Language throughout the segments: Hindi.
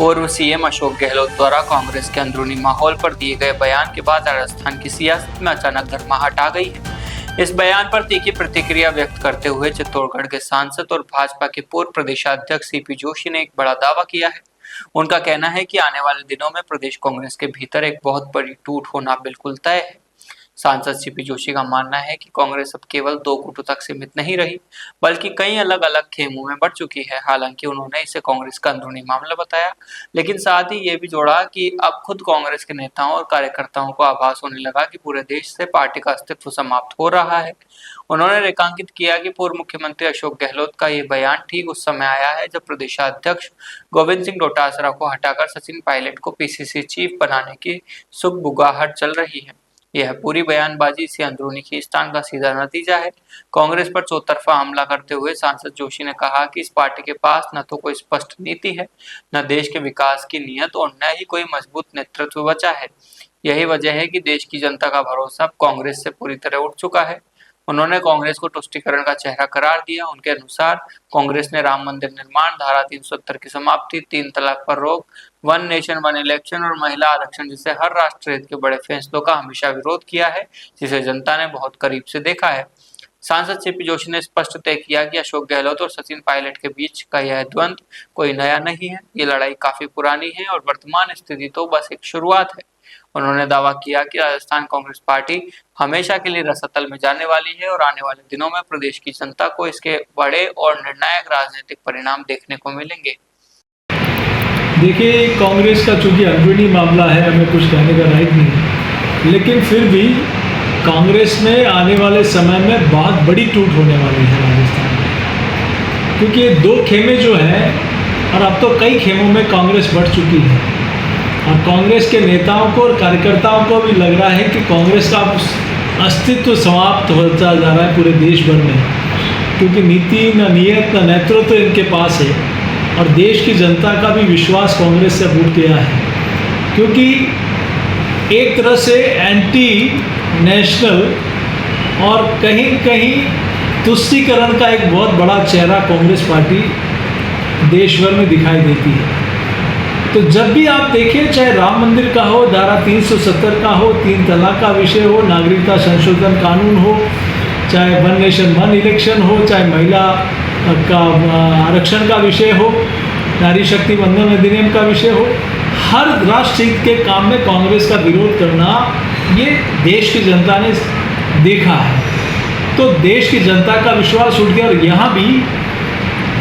पूर्व सीएम अशोक गहलोत द्वारा कांग्रेस के अंदरूनी माहौल पर दिए गए बयान के बाद राजस्थान की सियासत में अचानक गर्माहट आ गई है। इस बयान पर तीखी प्रतिक्रिया व्यक्त करते हुए चित्तौड़गढ़ के सांसद और भाजपा के पूर्व प्रदेशाध्यक्ष सीपी जोशी ने एक बड़ा दावा किया है। उनका कहना है कि आने वाले दिनों में प्रदेश कांग्रेस के भीतर एक बहुत बड़ी टूट होना बिल्कुल तय है। सांसद सीपी जोशी का मानना है कि कांग्रेस अब केवल दो गुटों तक सीमित नहीं रही, बल्कि कई अलग अलग खेमों में बढ़ चुकी है। हालांकि उन्होंने इसे कांग्रेस का अंदरूनी मामला बताया, लेकिन साथ ही ये भी जोड़ा कि अब खुद कांग्रेस के नेताओं और कार्यकर्ताओं को आभास होने लगा कि पूरे देश से पार्टी का अस्तित्व समाप्त हो रहा है। उन्होंने रेखांकित किया कि पूर्व मुख्यमंत्री अशोक गहलोत का ये बयान ठीक उस समय आया है जब प्रदेशाध्यक्ष गोविंद सिंह डोटासरा को हटाकर सचिन पायलट को पीसीसी चीफ बनाने की सुगबुगाहट चल रही है। यह पूरी बयानबाजी इसी अंदरूनी खींचतान का सीधा नतीजा है। कांग्रेस पर चौतरफा हमला करते हुए सांसद जोशी ने कहा कि इस पार्टी के पास न तो कोई स्पष्ट नीति है, न देश के विकास की नीयत और न ही कोई मजबूत नेतृत्व बचा है। यही वजह है कि देश की जनता का भरोसा कांग्रेस से पूरी तरह उठ चुका है। उन्होंने कांग्रेस को तुष्टीकरण का चेहरा करार दिया। उनके अनुसार कांग्रेस ने राम मंदिर निर्माण, धारा 370 की समाप्ति, 3 तलाक पर रोक, वन नेशन वन इलेक्शन और महिला आरक्षण जैसे हर राष्ट्रहित के बड़े फैसलों का हमेशा विरोध किया है, जिसे जनता ने बहुत करीब से देखा है। सांसद सीपी जोशी ने स्पष्ट तय किया कि अशोक गहलोत और सचिन पायलट के बीच का यह द्वंद्व कोई नया नहीं है। ये लड़ाई काफी पुरानी है और वर्तमान स्थिति तो बस एक शुरुआत है। उन्होंने दावा किया कि राजस्थान कांग्रेस पार्टी हमेशा के लिए रसातल में जाने वाली है और आने वाले दिनों में प्रदेश की जनता को इसके बड़े और निर्णायक राजनीतिक परिणाम देखने को मिलेंगे। देखिए, कांग्रेस का चूंकि अंदरूनी मामला है, हमें कुछ कहने का राइट नहीं, लेकिन फिर भी कांग्रेस में आने वाले समय में बहुत बड़ी टूट होने वाली है राजस्थान में, क्योंकि ये दो खेमे जो हैं, और अब तो कई खेमों में कांग्रेस बढ़ चुकी है और कांग्रेस के नेताओं को और कार्यकर्ताओं को भी लग रहा है कि कांग्रेस का अस्तित्व समाप्त होता जा रहा है पूरे देश भर में, क्योंकि नीति न नीयत न नेतृत्व इनके पास है और देश की जनता का भी विश्वास कांग्रेस से उठ गया है, क्योंकि एक तरह से एंटी नेशनल और कहीं कहीं तुष्टीकरण का एक बहुत बड़ा चेहरा कांग्रेस पार्टी देश भर में दिखाई देती है। तो जब भी आप देखें, चाहे राम मंदिर का हो, धारा 370 का हो, 3 तलाक का विषय हो, नागरिकता संशोधन कानून हो, चाहे वन नेशन वन इलेक्शन हो, चाहे महिला का आरक्षण का विषय हो, नारी शक्ति वंदन अधिनियम का विषय हो, हर राष्ट्रहित के काम में कांग्रेस का विरोध करना ये देश की जनता ने देखा है। तो देश की जनता का विश्वास उठ गया और यहाँ भी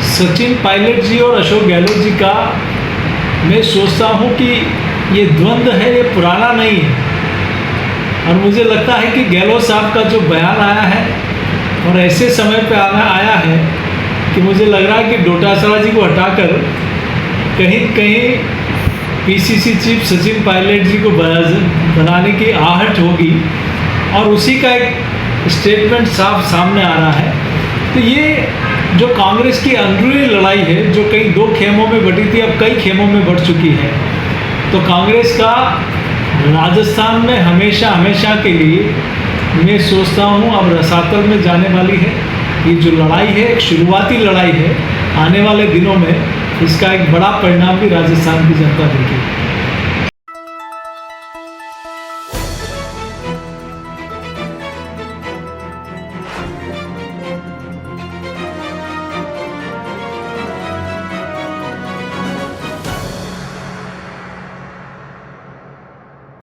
सचिन पायलट जी और अशोक गहलोत जी का मैं सोचता हूँ कि ये द्वंद्व है, ये पुराना नहीं है। और मुझे लगता है कि गहलोत साहब का जो बयान आया है और ऐसे समय पे आया है कि मुझे लग रहा है कि डोटासरा जी को हटाकर कहीं कहीं पीसीसी चीफ सचिन पायलट जी को बनाने की आहट होगी और उसी का एक स्टेटमेंट साफ सामने आ रहा है। तो ये जो कांग्रेस की अंदरूनी लड़ाई है, जो कई दो खेमों में बटी थी, अब कई खेमों में बढ़ चुकी है। तो कांग्रेस का राजस्थान में हमेशा के लिए मैं सोचता हूँ अब रसातल में जाने वाली है। ये जो लड़ाई है एक शुरुआती लड़ाई है, आने वाले दिनों में इसका एक बड़ा परिणाम भी राजस्थान की जनता देखेगी।